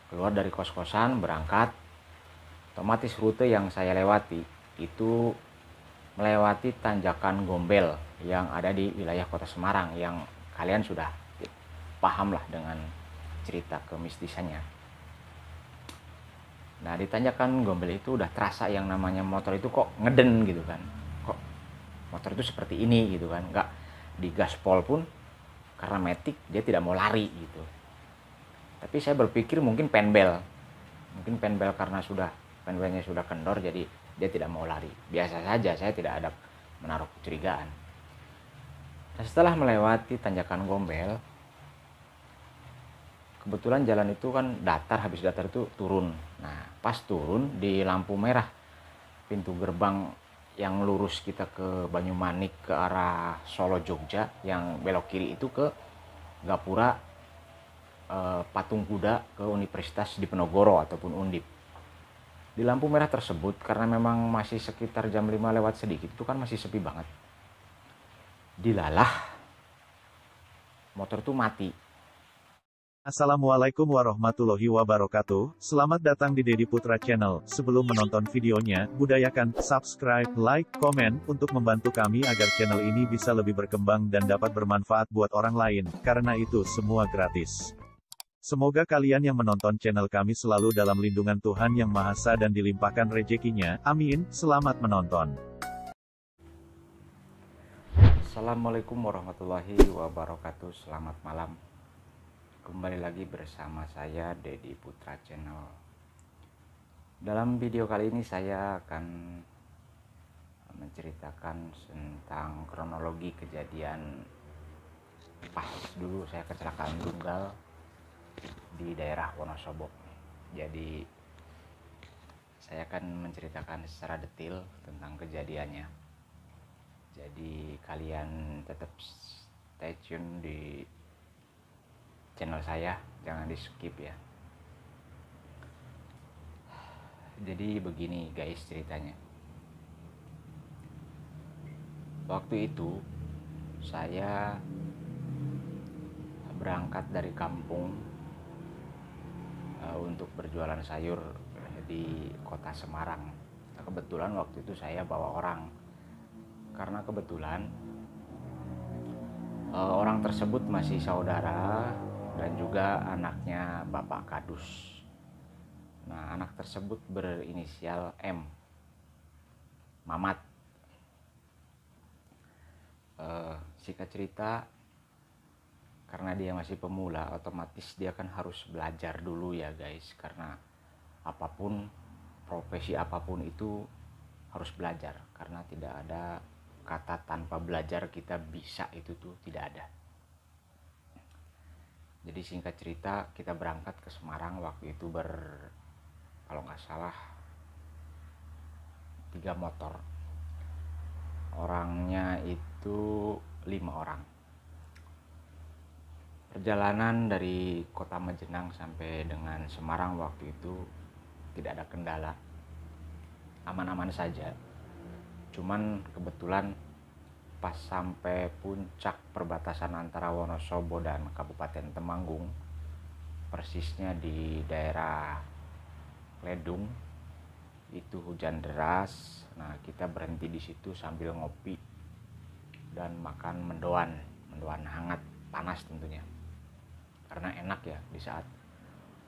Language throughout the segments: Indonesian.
Keluar dari kos-kosan, berangkat, otomatis rute yang saya lewati itu melewati tanjakan Gombel yang ada di wilayah kota Semarang, yang kalian sudah paham lah dengan cerita kemistisannya. Nah, di tanjakan Gombel itu udah terasa yang namanya motor itu kok ngeden gitu kan. Kok motor itu seperti ini gitu kan. Nggak digaspol pun, karena matic dia tidak mau lari gitu. Tapi saya berpikir mungkin penbel. Mungkin penbel karena penbelnya sudah kendor, jadi dia tidak mau lari. Biasa saja, saya tidak ada menaruh kecurigaan. Nah, setelah melewati tanjakan Gombel, kebetulan jalan itu kan datar, habis datar itu turun. Nah, pas turun di lampu merah pintu gerbang yang lurus kita ke Banyumanik ke arah Solo Jogja, yang belok kiri itu ke Gapura Patung Kuda ke Universitas Diponegoro ataupun Undip. Di lampu merah tersebut, karena memang masih sekitar jam 5 lewat sedikit, itu kan masih sepi banget. Dilalah motor itu mati. Assalamualaikum warahmatullahi wabarakatuh, selamat datang di Dedi Putra Channel. Sebelum menonton videonya, budayakan subscribe, like, komen, untuk membantu kami agar channel ini bisa lebih berkembang dan dapat bermanfaat buat orang lain, karena itu semua gratis. Semoga kalian yang menonton channel kami selalu dalam lindungan Tuhan Yang Maha Esa dan dilimpahkan rezekinya, amin. Selamat menonton. Assalamualaikum warahmatullahi wabarakatuh. Selamat malam. Kembali lagi bersama saya Dedi Putra Channel. Dalam video kali ini saya akan menceritakan tentang kronologi kejadian pas dulu saya kecelakaan tunggal di daerah Wonosobo. Jadi saya akan menceritakan secara detail tentang kejadiannya. Jadi kalian tetap stay tune di channel saya, jangan di skip ya. Jadi begini guys ceritanya. Waktu itu saya berangkat dari kampung untuk berjualan sayur di kota Semarang. Nah, kebetulan waktu itu saya bawa orang, karena kebetulan orang tersebut masih saudara dan juga anaknya Bapak Kadus. Nah, anak tersebut berinisial M, Mamat. Singkat cerita, karena dia masih pemula, otomatis dia kan harus belajar dulu ya guys. Karena apapun, profesi apapun itu harus belajar. Karena tidak ada kata tanpa belajar kita bisa, itu tuh tidak ada. Jadi singkat cerita, kita berangkat ke Semarang waktu itu kalau nggak salah 3 motor. Orangnya itu 5 orang. Perjalanan dari kota Majenang sampai dengan Semarang waktu itu tidak ada kendala, aman-aman saja. Cuman kebetulan pas sampai puncak perbatasan antara Wonosobo dan Kabupaten Temanggung, persisnya di daerah Ledung, itu hujan deras. Nah, kita berhenti di situ sambil ngopi dan makan mendoan hangat, panas tentunya. Karena enak ya, di saat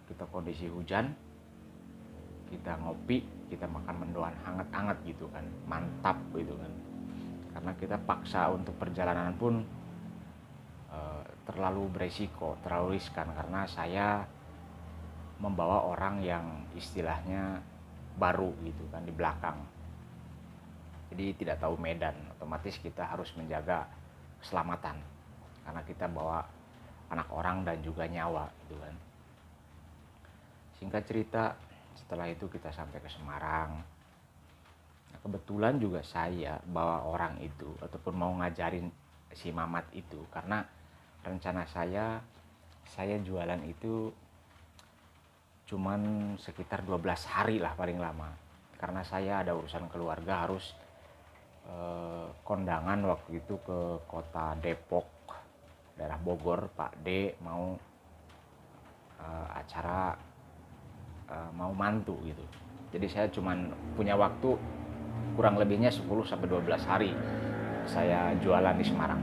kita kondisi hujan, kita ngopi, kita makan mendoan hangat-hangat gitu kan, mantap gitu kan. Karena kita paksa untuk perjalanan pun terlalu beresiko, terlalu riskan, karena saya membawa orang yang istilahnya baru gitu kan di belakang. Jadi tidak tahu medan, otomatis kita harus menjaga keselamatan karena kita bawa anak orang dan juga nyawa gitu kan. Singkat cerita, setelah itu kita sampai ke Semarang. Nah, kebetulan juga saya bawa orang itu ataupun mau ngajarin si Mamat itu, karena rencana saya jualan itu cuman sekitar 12 hari lah paling lama. Karena saya ada urusan keluarga, harus kondangan waktu itu ke kota Depok, daerah Bogor. Pak D mau acara mau mantu gitu. Jadi saya cuman punya waktu kurang lebihnya 10-12 hari saya jualan di Semarang.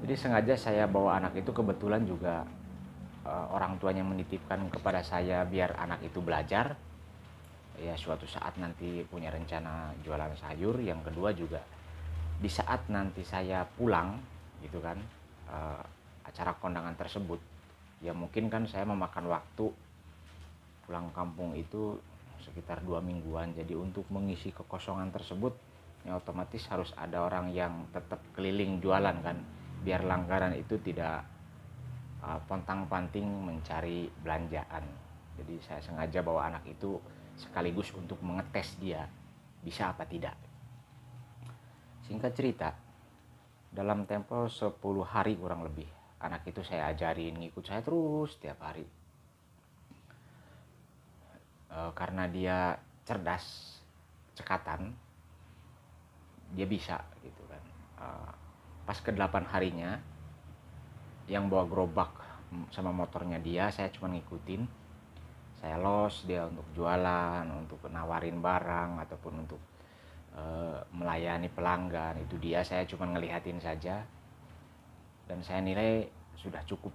Jadi sengaja saya bawa anak itu, kebetulan juga orang tuanya menitipkan kepada saya biar anak itu belajar. Ya suatu saat nanti punya rencana jualan sayur. Yang kedua juga di saat nanti saya pulang gitu kan, acara kondangan tersebut, ya mungkin kan saya memakan waktu pulang kampung itu sekitar 2 mingguan. Jadi untuk mengisi kekosongan tersebut ya otomatis harus ada orang yang tetap keliling jualan kan, biar langganan itu tidak pontang-panting mencari belanjaan. Jadi saya sengaja bawa anak itu sekaligus untuk mengetes dia bisa apa tidak. Singkat cerita, dalam tempo 10 hari kurang lebih, anak itu saya ajarin ngikut saya terus tiap hari. Karena dia cerdas, cekatan, dia bisa gitu kan. Pas ke-8 harinya, yang bawa gerobak sama motornya dia, saya cuma ngikutin. Saya los dia untuk jualan, untuk nawarin barang ataupun untuk melayani pelanggan. Itu dia, saya cuma ngelihatin saja. Dan saya nilai sudah cukup.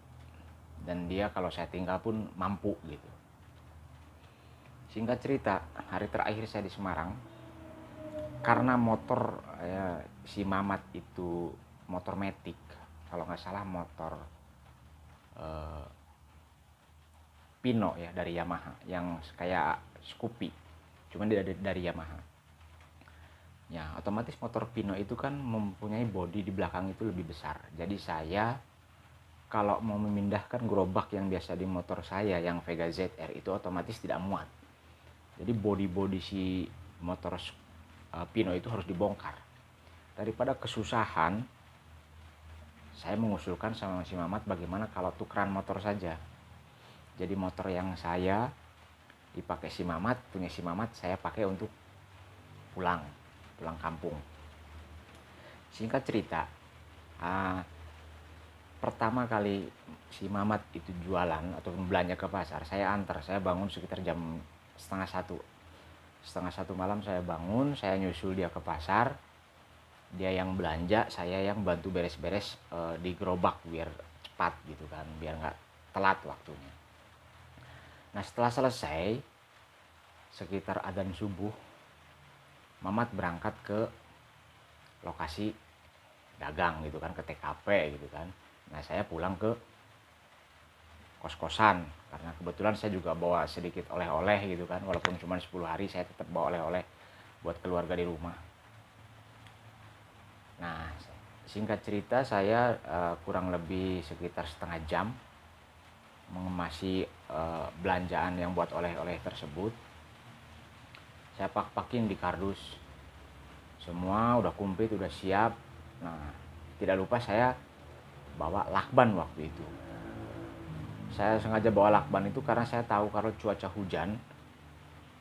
Dan dia kalau saya tinggal pun mampu gitu. Singkat cerita, hari terakhir saya di Semarang, karena motor si Mamat itu motor Matic, kalau nggak salah motor Pino ya, dari Yamaha, yang kayak Scoopy, cuman dia dari Yamaha. Ya otomatis motor Pino itu kan mempunyai bodi di belakang itu lebih besar. Jadi saya kalau mau memindahkan gerobak yang biasa di motor saya yang Vega ZR itu otomatis tidak muat. Jadi bodi si motor Pino itu harus dibongkar. Daripada kesusahan, saya mengusulkan sama si Mamat bagaimana kalau tukeran motor saja. Jadi motor yang saya dipakai si Mamat, punya si Mamat saya pakai untuk pulang kampung. Singkat cerita, pertama kali si Mamat itu jualan atau belanja ke pasar, saya antar. Saya bangun sekitar jam setengah satu malam. Saya bangun, saya nyusul dia ke pasar. Dia yang belanja, saya yang bantu beres-beres di gerobak biar cepat gitu kan, biar nggak telat waktunya. Nah setelah selesai sekitar adzan subuh, Mamat berangkat ke lokasi dagang gitu kan, ke TKP gitu kan. Nah saya pulang ke kos-kosan karena kebetulan saya juga bawa sedikit oleh-oleh gitu kan, walaupun cuma 10 hari saya tetap bawa oleh-oleh buat keluarga di rumah. Nah singkat cerita, saya kurang lebih sekitar setengah jam mengemasi belanjaan yang buat oleh-oleh tersebut. Saya pak-pakin di kardus, semua udah komplit, udah siap. Nah tidak lupa saya bawa lakban waktu itu. Saya sengaja bawa lakban itu karena saya tahu kalau cuaca hujan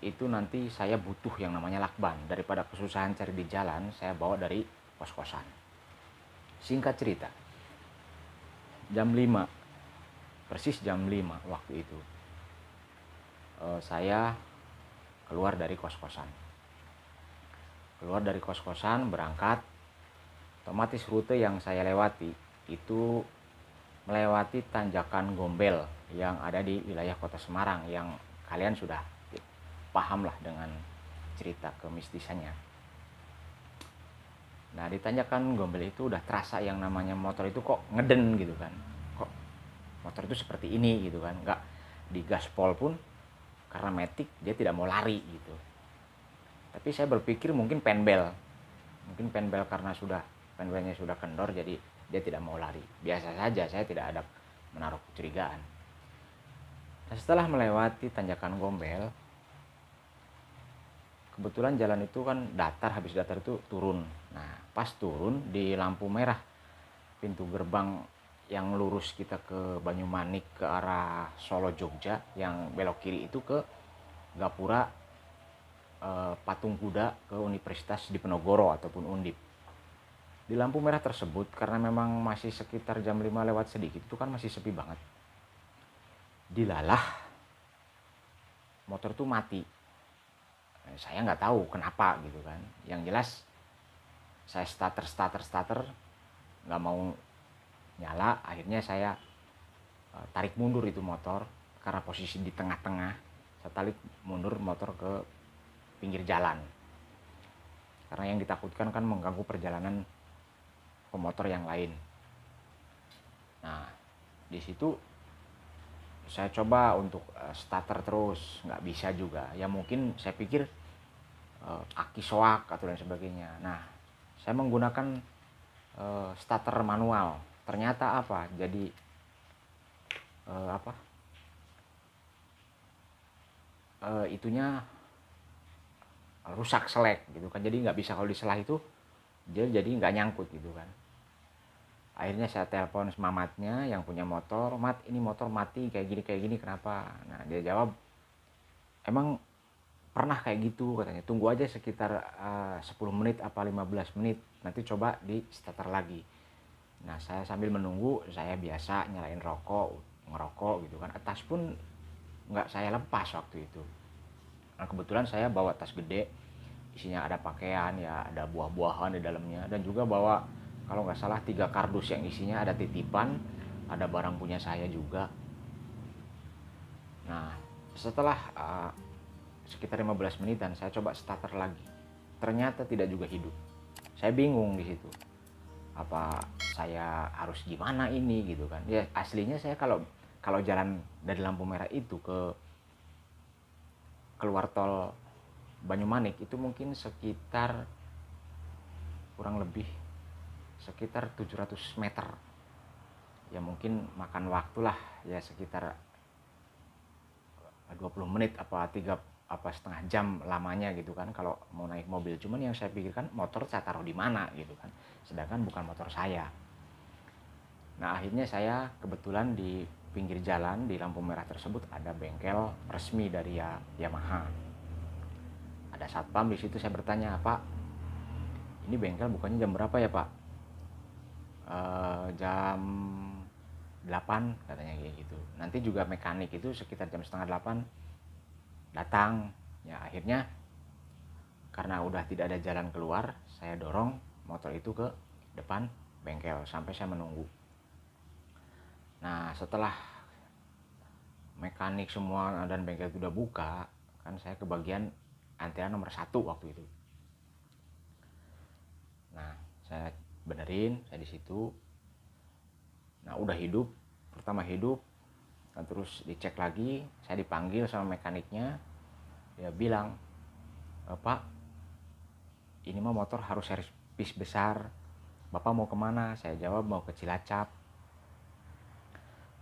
itu nanti saya butuh yang namanya lakban. Daripada kesusahan cari di jalan, saya bawa dari kos-kosan. Singkat cerita, jam 5, persis jam 5 waktu itu, saya keluar dari kos-kosan. Berangkat. Otomatis rute yang saya lewati itu melewati tanjakan Gombel yang ada di wilayah kota Semarang, yang kalian sudah paham lah dengan cerita kemistisannya. Nah di tanjakan Gombel itu udah terasa yang namanya motor itu kok ngeden gitu kan, kok motor itu seperti ini gitu kan, nggak di gaspol pun karena Matic dia tidak mau lari gitu. Tapi saya berpikir mungkin penbel karena penbelnya sudah kendor, jadi dia tidak mau lari. Biasa saja, saya tidak ada menaruh kecurigaan. Nah, setelah melewati tanjakan Gombel, kebetulan jalan itu kan datar, habis datar itu turun. Nah pas turun di lampu merah pintu gerbang yang lurus kita ke Banyumanik ke arah Solo Jogja, yang belok kiri itu ke Gapura Patung Kuda ke Universitas Diponegoro ataupun Undip. Di lampu merah tersebut, karena memang masih sekitar jam 5 lewat sedikit, itu kan masih sepi banget. Dilalah motor tuh mati. Saya nggak tahu kenapa gitu kan. Yang jelas saya starter nggak mau nyala. Akhirnya saya tarik mundur itu motor karena posisi di tengah-tengah. Saya tarik mundur motor ke pinggir jalan karena yang ditakutkan kan mengganggu perjalanan pemotor yang lain. Nah, di situ saya coba untuk starter terus, nggak bisa juga. Ya mungkin saya pikir aki soak atau lain sebagainya. Nah, saya menggunakan starter manual. Ternyata apa? Jadi itunya rusak selek gitu kan, jadi nggak bisa, kalau diselah itu dia jadi nggak nyangkut gitu kan. Akhirnya saya telepon mamatnya yang punya motor, "Mat, ini motor mati kayak gini kenapa?" Nah, dia jawab, "Emang pernah kayak gitu," katanya, "tunggu aja sekitar 10 menit apa 15 menit, nanti coba di starter lagi." Nah, saya sambil menunggu, saya biasa nyalain ngerokok gitu kan. Tas pun nggak saya lepas waktu itu. Nah, kebetulan saya bawa tas gede, isinya ada pakaian ya, ada buah-buahan di dalamnya, dan juga bawa kalau nggak salah 3 kardus yang isinya ada titipan, ada barang punya saya juga. Nah, setelah sekitar 15 menitan saya coba starter lagi, ternyata tidak juga hidup. Saya bingung di situ, apa saya harus gimana ini gitu kan. Ya aslinya saya kalau jalan dari lampu merah itu ke keluar tol Banyumanik itu mungkin sekitar kurang lebih sekitar 700 meter. Ya mungkin makan waktu lah ya sekitar 20 menit apa setengah jam lamanya gitu kan kalau mau naik mobil. Cuman yang saya pikirkan, motor saya taruh di mana gitu kan, sedangkan bukan motor saya. Nah, akhirnya saya kebetulan di pinggir jalan di lampu merah tersebut ada bengkel resmi dari Yamaha. Ada satpam di situ. Saya bertanya, "Pak, ini bengkel bukannya jam berapa ya, Pak?" Jam 8 katanya kayak gitu. Nanti juga mekanik itu sekitar jam setengah 8 datang. Ya akhirnya karena udah tidak ada jalan keluar, saya dorong motor itu ke depan bengkel sampai saya menunggu. Nah, setelah mekanik semua dan bengkel itu udah buka, kan saya ke bagian antrian nomor 1 waktu itu. Nah, saya benerin, saya di situ. Nah, udah hidup, pertama hidup, dan terus dicek lagi, saya dipanggil sama mekaniknya. Dia bilang, "Pak, ini mah motor harus servis besar. Bapak mau kemana?" Saya jawab, "Mau ke Cilacap."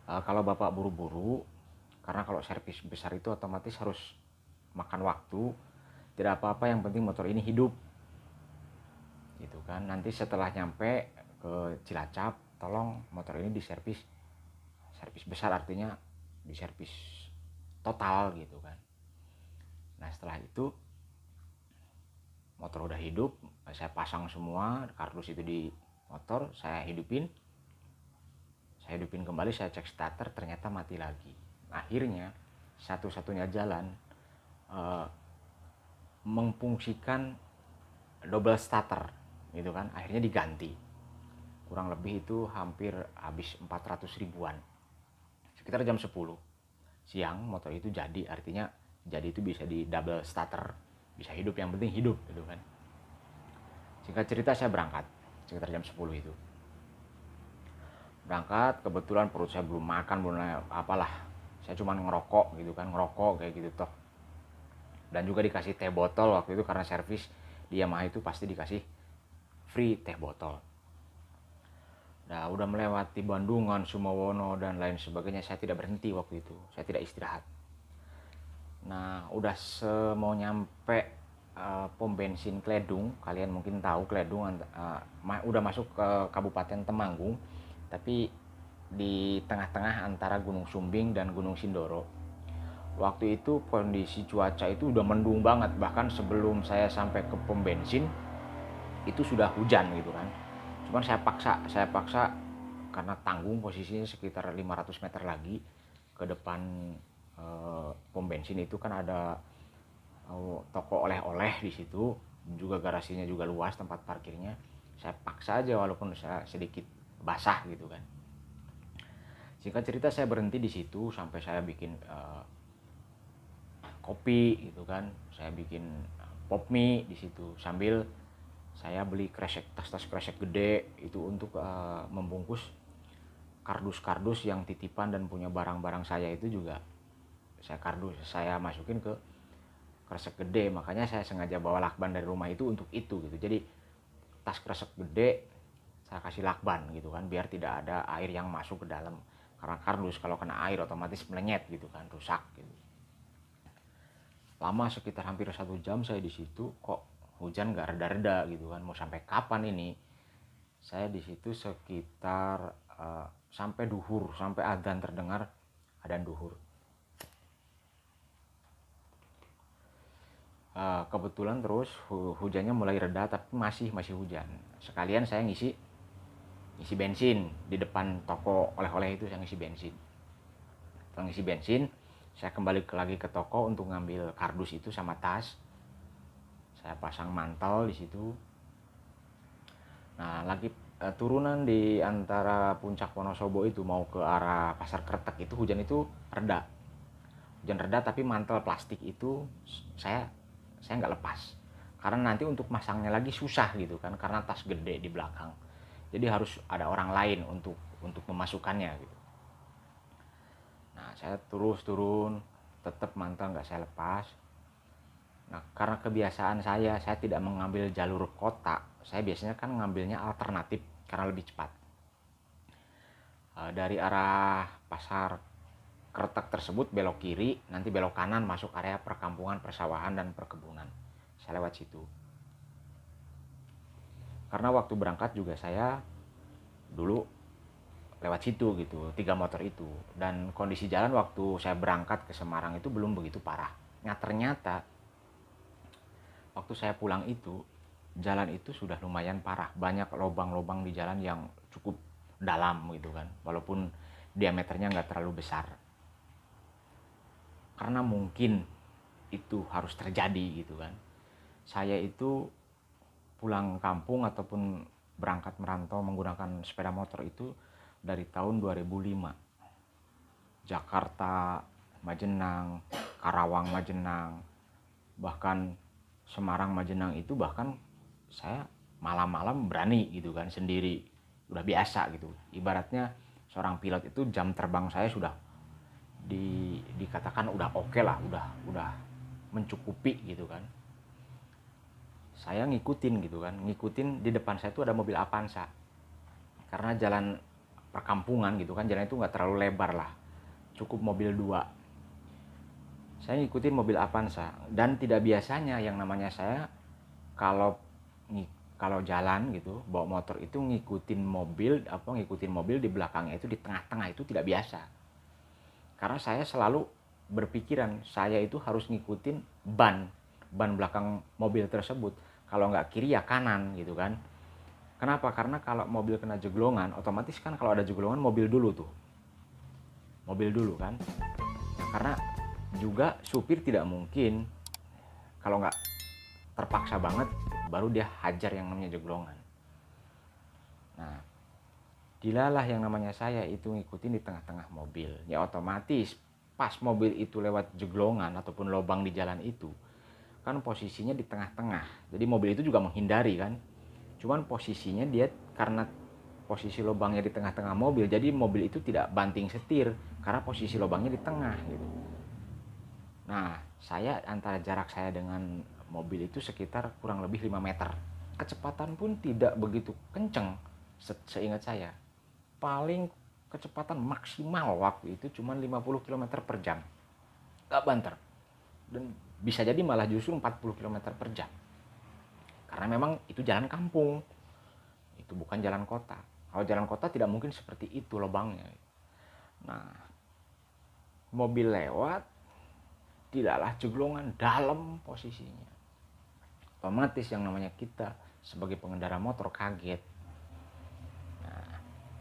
Kalau Bapak buru-buru, karena kalau servis besar itu otomatis harus makan waktu, tidak apa-apa, yang penting motor ini hidup gitu kan. Nanti setelah nyampe ke Cilacap, tolong motor ini diservis besar, artinya diservis total gitu kan. Nah, setelah itu motor udah hidup, saya pasang semua kardus itu di motor, saya hidupin kembali, saya cek starter, ternyata mati lagi. Akhirnya satu-satunya jalan memfungsikan double starter gitu kan, akhirnya diganti. Kurang lebih itu hampir habis 400 ribuan. Sekitar jam 10 siang motor itu jadi, artinya jadi itu bisa di double starter, bisa hidup, yang penting hidup gitu kan. Singkat cerita, saya berangkat sekitar jam 10 itu. Berangkat, kebetulan perut saya belum makan, belum apalah. Saya cuma ngerokok gitu kan, ngerokok kayak gitu toh. Dan juga dikasih teh botol waktu itu, karena servis di Yamaha itu pasti dikasih free teh botol. Nah, udah melewati Bandungan, Sumawono dan lain sebagainya, saya tidak berhenti waktu itu, saya tidak istirahat. Nah, udah mau nyampe pom bensin Kledung, kalian mungkin tahu Kledung udah masuk ke Kabupaten Temanggung, tapi di tengah-tengah antara Gunung Sumbing dan Gunung Sindoro. Waktu itu kondisi cuaca itu udah mendung banget, bahkan sebelum saya sampai ke pom bensin itu sudah hujan gitu kan. Cuman saya paksa karena tanggung, posisinya sekitar 500 meter lagi ke depan pom pom bensin itu kan ada toko oleh-oleh di situ, juga garasinya juga luas tempat parkirnya. Saya paksa aja walaupun saya sedikit basah gitu kan. Singkat cerita saya berhenti di situ sampai saya bikin kopi gitu kan. Saya bikin pop mie di situ sambil saya beli kresek, tas-tas kresek gede itu untuk membungkus kardus-kardus yang titipan dan punya barang-barang saya itu juga saya masukin ke kresek gede. Makanya saya sengaja bawa lakban dari rumah itu untuk itu gitu. Jadi tas kresek gede saya kasih lakban gitu kan, biar tidak ada air yang masuk ke dalam, karena kardus kalau kena air otomatis melenyet gitu kan, rusak gitu. Lama sekitar hampir 1 jam saya di situ, kok hujan gak reda-reda gitu kan, mau sampai kapan ini. Saya di situ sekitar sampai duhur, sampai adzan terdengar, adzan duhur. Kebetulan terus hujannya mulai reda tapi masih hujan. Sekalian saya ngisi bensin di depan toko oleh-oleh itu. Saya ngisi bensin. Setelah ngisi bensin, saya kembali lagi ke toko untuk ngambil kardus itu sama tas. Saya pasang mantel di situ. Nah, lagi turunan di antara puncak Wonosobo itu mau ke arah Pasar Kretek itu hujan itu reda. Hujan reda tapi mantel plastik itu saya nggak lepas. Karena nanti untuk masangnya lagi susah gitu kan, karena tas gede di belakang. Jadi harus ada orang lain untuk memasukkannya gitu. Nah, saya terus turun, tetap mantel nggak saya lepas. Nah, karena kebiasaan saya tidak mengambil jalur kota. Saya biasanya kan ngambilnya alternatif karena lebih cepat. Dari arah Pasar Kretek tersebut belok kiri, nanti belok kanan masuk area perkampungan, persawahan, dan perkebunan. Saya lewat situ. Karena waktu berangkat juga saya dulu lewat situ gitu, 3 motor itu. Dan kondisi jalan waktu saya berangkat ke Semarang itu belum begitu parah. Nah, ternyata waktu saya pulang itu, jalan itu sudah lumayan parah. Banyak lubang-lubang di jalan yang cukup dalam gitu kan, walaupun diameternya nggak terlalu besar. Karena mungkin itu harus terjadi gitu kan. Saya itu pulang kampung ataupun berangkat merantau menggunakan sepeda motor itu dari tahun 2005. Jakarta, Majenang, Karawang, Majenang, bahkan Semarang, Majenang itu bahkan saya malam-malam berani gitu kan, sendiri. Udah biasa gitu. Ibaratnya seorang pilot itu jam terbang saya sudah dikatakan udah oke lah, udah mencukupi gitu kan. Saya ngikutin gitu kan, di depan saya itu ada mobil Avanza. Karena jalan perkampungan gitu kan, jalan itu nggak terlalu lebar lah, cukup mobil 2. Saya ngikutin mobil Avanza, dan tidak biasanya yang namanya saya kalau jalan gitu bawa motor itu ngikutin mobil di belakangnya itu, di tengah-tengah itu tidak biasa. Karena saya selalu berpikiran saya itu harus ngikutin ban belakang mobil tersebut. Kalau nggak kiri ya kanan gitu kan. Kenapa? Karena kalau mobil kena jeglongan, otomatis kan kalau ada jeglongan mobil dulu kan. Nah, karena juga supir tidak mungkin kalau nggak terpaksa banget baru dia hajar yang namanya jeglongan. Nah, dilalah yang namanya saya itu ngikutin di tengah-tengah mobil. Ya otomatis pas mobil itu lewat jeglongan ataupun lubang di jalan itu, kan posisinya di tengah-tengah. Jadi mobil itu juga menghindari kan. Cuman posisinya dia karena posisi lubangnya di tengah-tengah mobil, jadi mobil itu tidak banting setir karena posisi lubangnya di tengah gitu. Nah, antara jarak saya dengan mobil itu sekitar kurang lebih 5 meter. Kecepatan pun tidak begitu kenceng seingat saya. Paling kecepatan maksimal waktu itu cuma 50 km per jam. Gak banter. Dan bisa jadi malah justru 40 km per jam. Karena memang itu jalan kampung. Itu bukan jalan kota. Kalau jalan kota tidak mungkin seperti itu lubangnya. Nah, mobil lewat, tidaklah jeglongan dalam posisinya. Otomatis yang namanya kita sebagai pengendara motor kaget.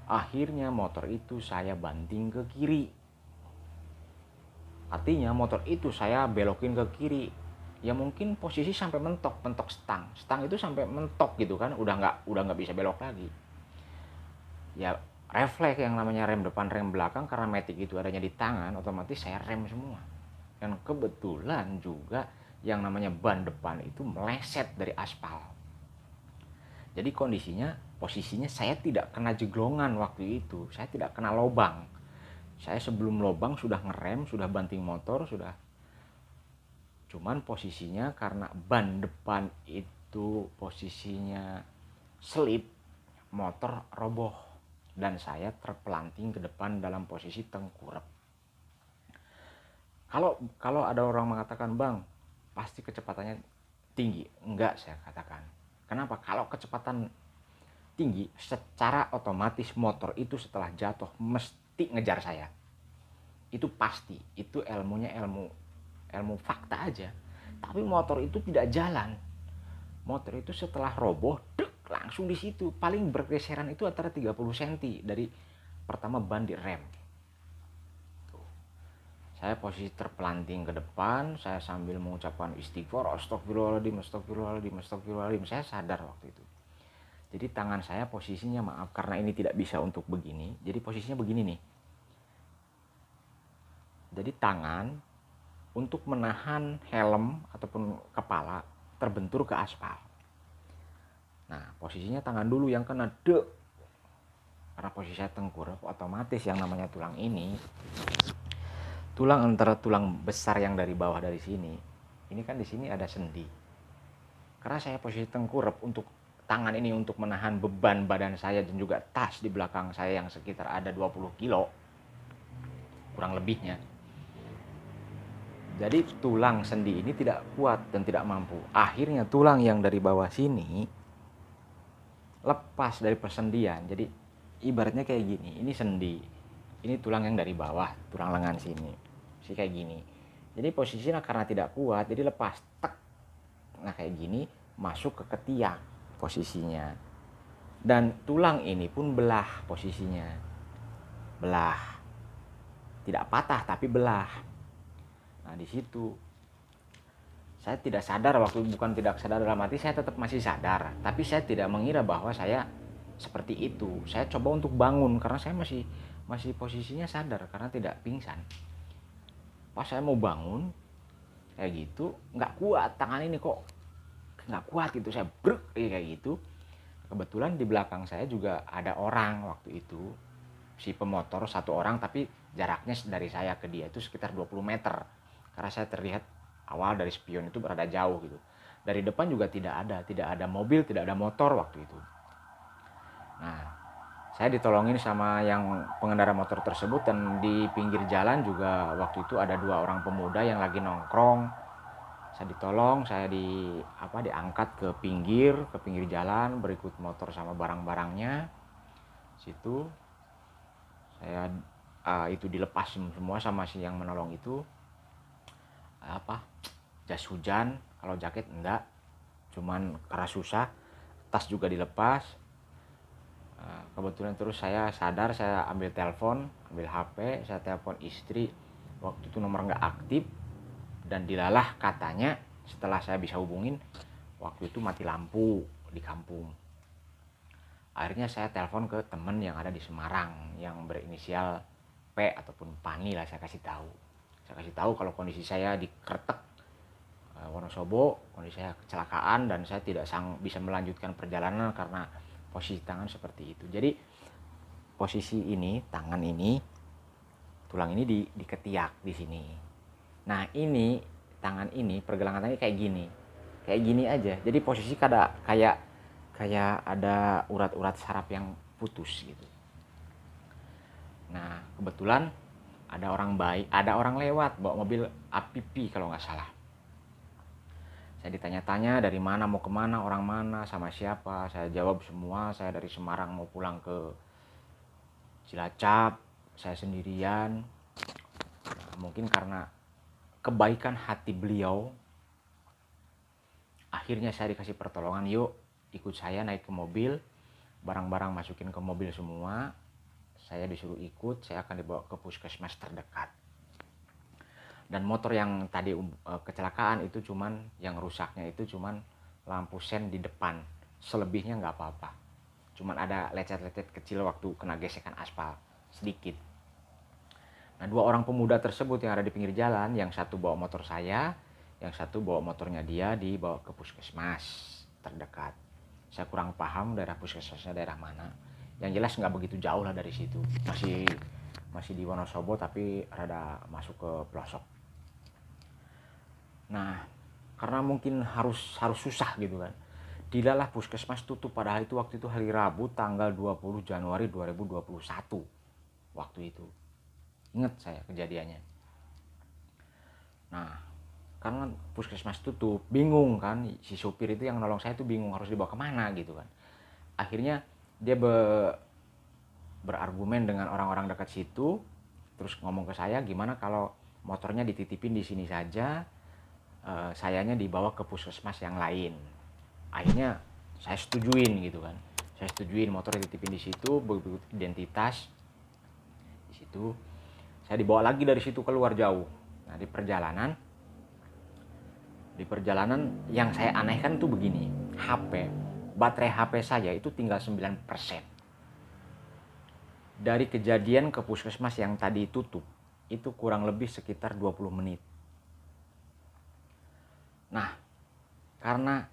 Akhirnya motor itu saya banting ke kiri. Artinya motor itu saya belokin ke kiri, ya mungkin posisi sampai mentok stang itu sampai mentok gitu kan, udah nggak bisa belok lagi. Ya refleks yang namanya rem depan rem belakang, karena matic itu adanya di tangan, otomatis saya rem semua. Dan kebetulan juga yang namanya ban depan itu meleset dari aspal. Jadi posisinya saya tidak kena jeglongan waktu itu, saya tidak kena lobang. Saya sebelum lobang sudah ngerem, sudah banting motor, sudah. Cuman posisinya karena ban depan itu posisinya selip, motor roboh dan saya terpelanting ke depan dalam posisi tengkurap. Kalau ada orang mengatakan, "Bang, pasti kecepatannya tinggi." Enggak, saya katakan. Kenapa? Kalau kecepatan tinggi, secara otomatis motor itu setelah jatuh mesti ngejar saya. Itu pasti, itu ilmu fakta aja. Tapi motor itu tidak jalan. Motor itu setelah roboh, langsung di situ. Paling bergeseran itu antara 30 cm dari pertama ban di rem. Saya posisi terpelanting ke depan, saya sambil mengucapkan istighfar, astagfirullahaladzim, astagfirullahaladzim, astagfirullahaladzim. Saya sadar waktu itu. Jadi tangan saya posisinya, maaf karena ini tidak bisa untuk begini, jadi posisinya begini nih. Jadi tangan untuk menahan helm ataupun kepala terbentur ke aspal. Nah, posisinya tangan dulu yang kena karena posisi saya tengkurap, otomatis yang namanya tulang ini, tulang antara tulang besar yang dari bawah dari sini, ini kan di sini ada sendi. Karena saya posisi tengkurap, untuk tangan ini untuk menahan beban badan saya dan juga tas di belakang saya yang sekitar ada 20 kilo kurang lebihnya. Jadi tulang sendi ini tidak kuat dan tidak mampu. Akhirnya tulang yang dari bawah sini lepas dari persendian. Jadi ibaratnya kayak gini, ini sendi, ini tulang yang dari bawah, tulang lengan sini, sih kayak gini. Jadi posisinya karena tidak kuat, jadi lepas, tek. Nah kayak gini, masuk ke ketiak posisinya. Dan tulang ini pun belah posisinya, belah, tidak patah tapi belah. Nah di situ saya tidak sadar waktu, bukan tidak sadar dalam arti saya tetap masih sadar, tapi saya tidak mengira bahwa saya seperti itu. Saya coba untuk bangun karena saya masih posisinya sadar karena tidak pingsan. Pas saya mau bangun kayak gitu, nggak kuat, tangan ini kok nggak kuat gitu, saya brek kayak gitu. Kebetulan di belakang saya juga ada orang waktu itu, si pemotor satu orang, tapi jaraknya dari saya ke dia itu sekitar 20 meter karena saya terlihat awal dari spion itu berada jauh gitu. Dari depan juga tidak ada mobil, tidak ada motor waktu itu. Nah, saya ditolongin sama yang pengendara motor tersebut, dan di pinggir jalan juga waktu itu ada 2 orang pemuda yang lagi nongkrong. Saya ditolong, saya diangkat ke pinggir jalan, berikut motor sama barang-barangnya. Situ saya itu dilepas semua sama si yang menolong itu. Jas hujan, kalau jaket enggak, cuman karena susah. Tas juga dilepas. Kebetulan terus saya sadar, saya ambil telepon, ambil HP, saya telepon istri. Waktu itu nomor nggak aktif, dan dilalah katanya setelah saya bisa hubungin, waktu itu mati lampu di kampung. Akhirnya saya telepon ke teman yang ada di Semarang yang berinisial P ataupun Pani lah, saya kasih tahu kalau kondisi saya di Kretek, Wonosobo, kondisi saya kecelakaan dan saya tidak bisa melanjutkan perjalanan karena posisi tangan seperti itu. Jadi posisi ini, tangan ini, tulang ini di ketiak di sini. Nah ini tangan ini, pergelangan tangan kayak gini aja. Jadi posisi kayak ada urat-urat saraf yang putus gitu. Nah kebetulan ada orang lewat bawa mobil APP kalau nggak salah. Saya ditanya-tanya dari mana, mau kemana, orang mana, sama siapa. Saya jawab semua, saya dari Semarang mau pulang ke Cilacap, saya sendirian. Nah, mungkin karena kebaikan hati beliau, akhirnya saya dikasih pertolongan, yuk ikut saya naik ke mobil, barang-barang masukin ke mobil semua. Saya disuruh ikut, saya akan dibawa ke puskesmas terdekat. Dan motor yang tadi kecelakaan itu cuman yang rusaknya itu cuman lampu sen di depan, selebihnya nggak apa-apa, cuman ada lecet-lecet kecil waktu kena gesekan aspal sedikit. Nah, dua orang pemuda tersebut yang ada di pinggir jalan, yang satu bawa motor saya, yang satu bawa motornya dia, dibawa ke puskesmas terdekat. Saya kurang paham daerah puskesmasnya daerah mana, yang jelas nggak begitu jauh lah dari situ, masih di Wonosobo tapi rada masuk ke pelosok. Nah, karena mungkin harus susah gitu kan, dilalah puskesmas tutup, padahal itu waktu itu hari Rabu tanggal 20 Januari 2021 waktu itu. Ingat saya kejadiannya. Nah, karena puskesmas tutup, bingung kan, si sopir itu yang nolong saya itu bingung harus dibawa kemana gitu kan. Akhirnya dia berargumen dengan orang-orang dekat situ, terus ngomong ke saya, gimana kalau motornya dititipin di sini saja, sayanya dibawa ke puskesmas yang lain. Akhirnya saya setujuin gitu kan, saya setujuin motornya dititipin di situ, begitu identitas di situ. Saya dibawa lagi dari situ keluar jauh. Nah, di perjalanan yang saya anehkan itu begini, baterai HP saya itu tinggal 9%. Dari kejadian ke puskesmas yang tadi tutup itu kurang lebih sekitar 20 menit. Nah, karena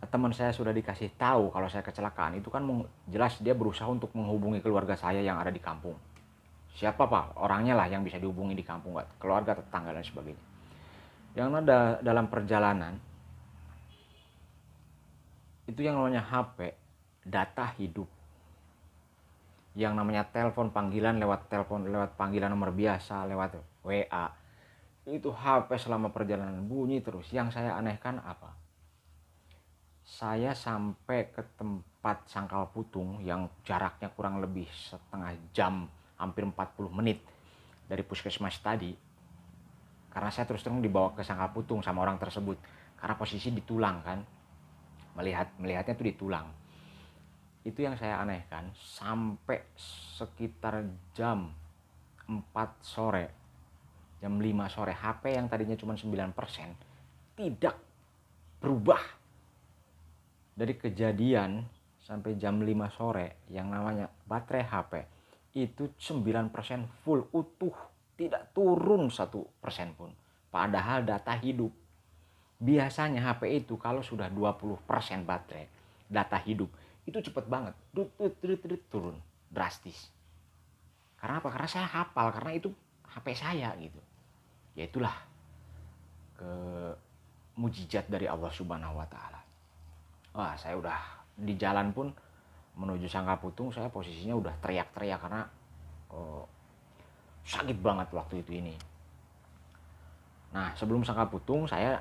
teman saya sudah dikasih tahu kalau saya kecelakaan, itu kan jelas dia berusaha untuk menghubungi keluarga saya yang ada di kampung. Siapa pak orangnya lah yang bisa dihubungi di kampung, keluarga, tetangga dan sebagainya. Yang ada dalam perjalanan itu yang namanya HP, data hidup. Yang namanya telepon panggilan lewat panggilan nomor biasa, lewat WA, itu HP selama perjalanan bunyi terus. Yang saya anehkan apa? Saya sampai ke tempat Sangkal Putung yang jaraknya kurang lebih setengah jam, hampir 40 menit dari puskesmas tadi. Karena saya terus terang dibawa ke Sangkal Putung sama orang tersebut, karena posisi di Tulang kan, melihatnya tuh di Tulang. Itu yang saya anehkan, sampai sekitar jam 4 sore, jam 5 sore, HP yang tadinya cuma 9% tidak berubah. Dari kejadian sampai jam 5 sore, yang namanya baterai HP itu 9% full utuh, tidak turun 1% pun. Padahal data hidup. Biasanya HP itu kalau sudah 20% baterai, data hidup, itu cepet banget, turun drastis. Karena apa? Karena saya hafal, karena itu HP saya gitu. Ya itulah mujizat dari Allah Subhanahu wa taala. Wah, saya udah di jalan pun menuju Sangkal Putung, saya posisinya udah teriak-teriak karena sakit banget waktu itu ini. Nah, sebelum Sangkal Putung saya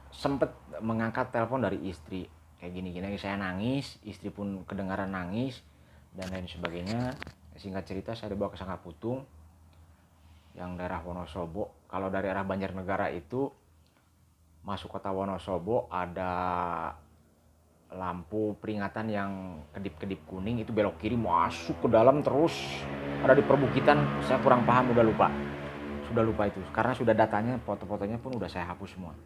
sempet mengangkat telepon dari istri, kayak gini-gini, saya nangis, istri pun kedengaran nangis dan lain sebagainya. Singkat cerita, saya dibawa ke Sangkal Putung yang daerah Wonosobo. Kalau dari arah Banjarnegara itu masuk kota Wonosobo ada lampu peringatan yang kedip-kedip kuning, itu belok kiri masuk ke dalam, terus ada di perbukitan. Saya kurang paham, sudah lupa itu, karena sudah datanya, foto-fotonya pun udah saya hapus semua.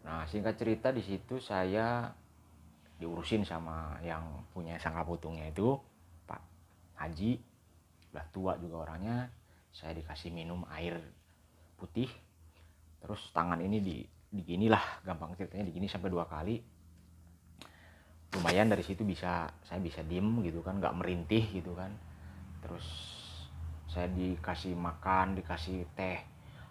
Nah, singkat cerita di situ saya diurusin sama yang punya Sangkal Putungnya itu, Pak Haji, udah tua juga orangnya. Saya dikasih minum air putih, terus tangan ini diginilah, gampang ceritanya digini sampai 2 kali. Lumayan dari situ saya bisa diem gitu kan, nggak merintih gitu kan. Terus saya dikasih makan, dikasih teh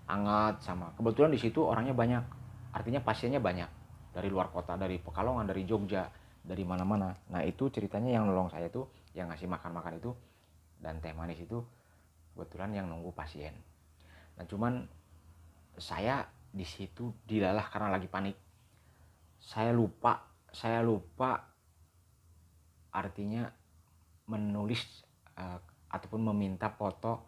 hangat, sama kebetulan di situ orangnya banyak, artinya pasiennya banyak dari luar kota, dari Pekalongan, dari Jogja, dari mana-mana. Nah, itu ceritanya yang nolong saya tuh, yang ngasih makan itu dan teh manis itu kebetulan yang nunggu pasien. Nah, cuman saya di situ dilalah karena lagi panik. Saya lupa artinya menulis ataupun meminta foto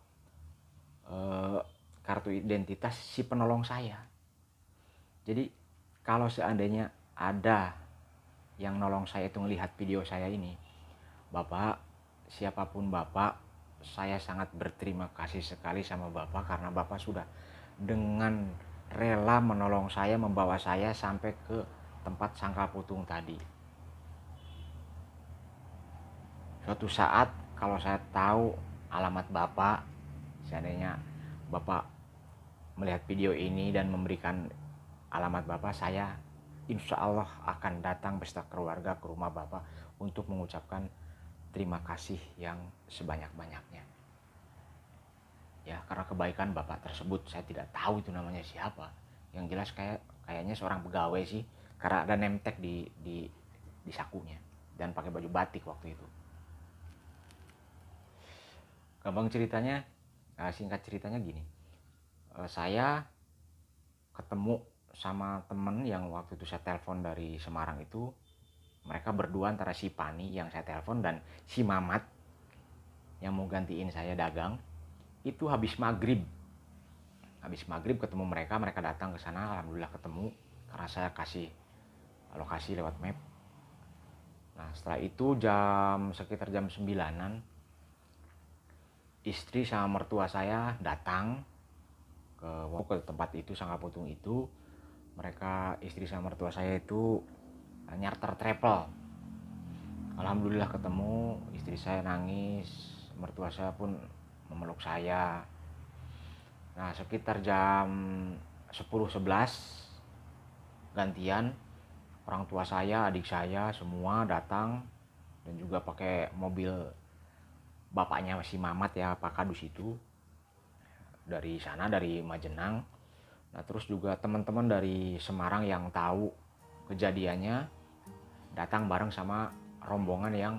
kartu identitas si penolong saya. Jadi kalau seandainya ada yang nolong saya itu ngelihat video saya ini, Bapak, siapapun Bapak, saya sangat berterima kasih sekali sama Bapak karena Bapak sudah dengan rela menolong saya, membawa saya sampai ke tempat sangkal putung tadi. Suatu saat kalau saya tahu alamat Bapak, seandainya Bapak melihat video ini dan memberikan alamat Bapak, saya insya Allah akan datang beserta keluarga ke rumah Bapak untuk mengucapkan terima kasih yang sebanyak-banyaknya. Ya, karena kebaikan Bapak tersebut, saya tidak tahu itu namanya siapa. Yang jelas kayaknya seorang pegawai sih, karena ada name tag di sakunya dan pakai baju batik waktu itu. Gampang ceritanya, singkat ceritanya gini. Saya ketemu sama temen yang waktu itu saya telepon dari Semarang itu. Mereka berdua, antara si Pani yang saya telepon dan si Mamat yang mau gantiin saya dagang, itu habis maghrib ketemu mereka datang ke sana. Alhamdulillah ketemu karena saya kasih lokasi lewat map. Nah setelah itu sekitar jam 9-an, istri sama mertua saya datang ke tempat itu, sangkal putung itu. Mereka, istri sama mertua saya itu nyarter travel. Alhamdulillah ketemu, istri saya nangis, mertua saya pun memeluk saya. Nah sekitar jam 10-11 gantian, orang tua saya, adik saya semua datang dan juga pakai mobil bapaknya si Mamat ya, Pak Kadus itu, dari sana, dari Majenang. Nah terus juga teman-teman dari Semarang yang tahu kejadiannya datang bareng sama rombongan yang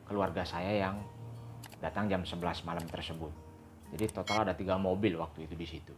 keluarga saya yang datang jam 11 malam tersebut. Jadi total ada 3 mobil waktu itu di situ.